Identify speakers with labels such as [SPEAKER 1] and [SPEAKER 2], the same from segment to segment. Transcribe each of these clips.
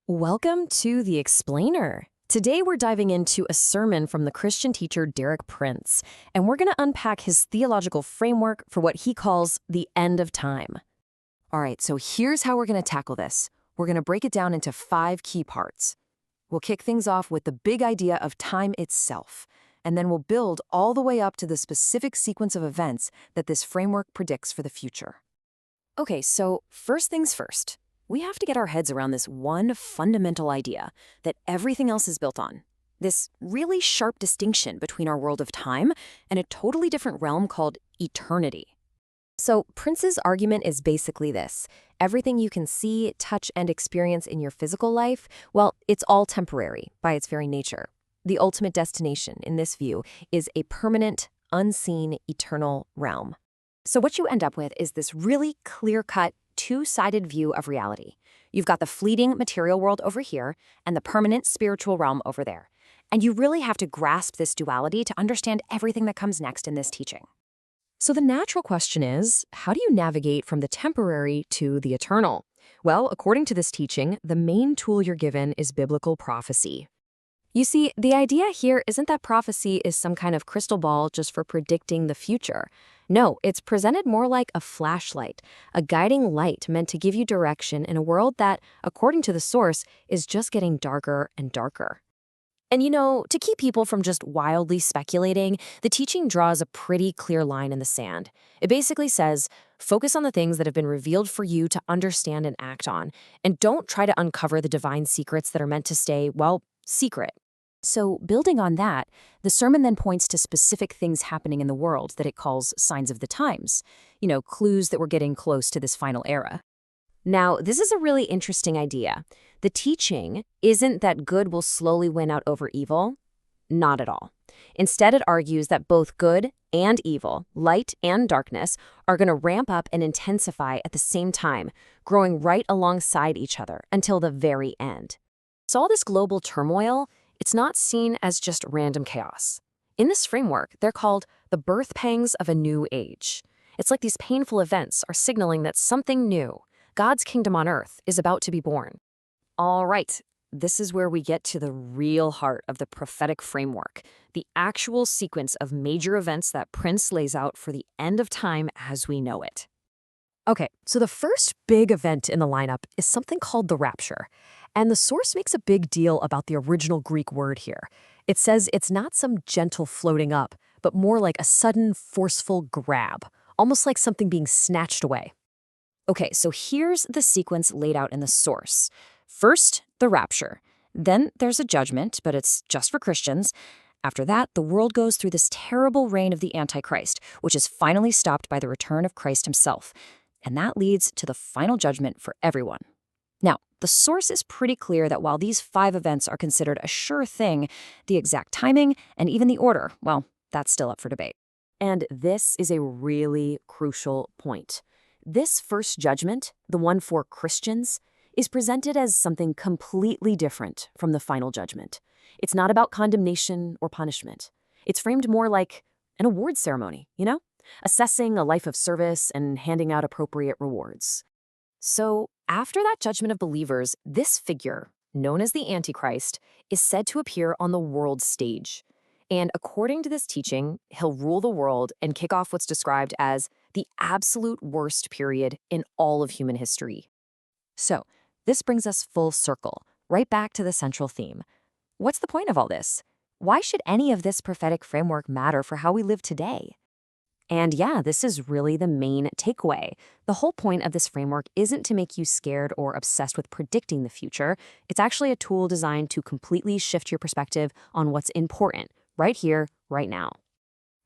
[SPEAKER 1] Welcome to The Explainer. Today we're diving into a sermon from the Christian teacher Derek Prince, and we're going to unpack his theological framework for what he calls the end of time.
[SPEAKER 2] All right, so here's how we're going to tackle this. We're going to break it down into 5 key parts. We'll kick things off with the big idea of time itself, and then we'll build all the way up to the specific sequence of events that this framework predicts for the future.
[SPEAKER 1] Okay, so first things first. We have to get our heads around this one fundamental idea that everything else is built on. This really sharp distinction between our world of time and a totally different realm called eternity. So Prince's argument is basically this. Everything you can see, touch, and experience in your physical life, well, it's all temporary by its very nature. The ultimate destination, in this view, is a permanent, unseen, eternal realm. So what you end up with is this really clear-cut, two-sided view of reality. You've got the fleeting material world over here and the permanent spiritual realm over there. And you really have to grasp this duality to understand everything that comes next in this teaching. So the natural question is, how do you navigate from the temporary to the eternal? Well, according to this teaching, the main tool you're given is biblical prophecy. You see, the idea here isn't that prophecy is some kind of crystal ball just for predicting the future. No, it's presented more like a flashlight, a guiding light meant to give you direction in a world that, according to the source, is just getting darker and darker. And to keep people from just wildly speculating, the teaching draws a pretty clear line in the sand. It basically says, focus on the things that have been revealed for you to understand and act on, and don't try to uncover the divine secrets that are meant to stay, well, secret. So, building on that, the sermon then points to specific things happening in the world that it calls signs of the times, clues that we're getting close to this final era. Now, this is a really interesting idea. The teaching isn't that good will slowly win out over evil. Not at all. Instead, it argues that both good and evil, light and darkness, are going to ramp up and intensify at the same time, growing right alongside each other until the very end. So all this global turmoil, it's not seen as just random chaos. In this framework, they're called the birth pangs of a new age. It's like these painful events are signaling that something new, God's kingdom on earth, is about to be born. All right, this is where we get to the real heart of the prophetic framework, the actual sequence of major events that Prince lays out for the end of time as we know it. Okay, so the first big event in the lineup is something called the rapture. And the source makes a big deal about the original Greek word here. It says it's not some gentle floating up, but more like a sudden, forceful grab, almost like something being snatched away. Okay, so here's the sequence laid out in the source. First, the rapture. Then there's a judgment, but it's just for Christians. After that, the world goes through this terrible reign of the Antichrist, which is finally stopped by the return of Christ himself. And that leads to the final judgment for everyone. Now, the source is pretty clear that while these 5 events are considered a sure thing, the exact timing and even the order, well, that's still up for debate. And this is a really crucial point. This first judgment, the one for Christians, is presented as something completely different from the final judgment. It's not about condemnation or punishment. It's framed more like an award ceremony, assessing a life of service and handing out appropriate rewards. So, after that judgment of believers, this figure, known as the Antichrist, is said to appear on the world stage. And according to this teaching, he'll rule the world and kick off what's described as the absolute worst period in all of human history. So, this brings us full circle, right back to the central theme. What's the point of all this? Why should any of this prophetic framework matter for how we live today? And yeah, this is really the main takeaway. The whole point of this framework isn't to make you scared or obsessed with predicting the future. It's actually a tool designed to completely shift your perspective on what's important, right here, right now.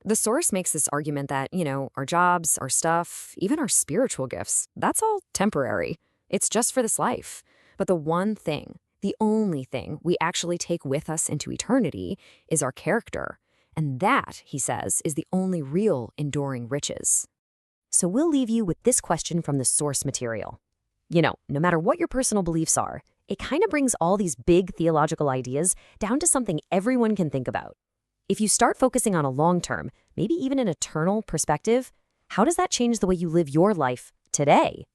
[SPEAKER 1] The source makes this argument that, our jobs, our stuff, even our spiritual gifts, that's all temporary. It's just for this life. But the one thing, the only thing we actually take with us into eternity is our character. And that, he says, is the only real enduring riches. So we'll leave you with this question from the source material. No matter what your personal beliefs are, it kind of brings all these big theological ideas down to something everyone can think about. If you start focusing on a long-term, maybe even an eternal perspective, how does that change the way you live your life today?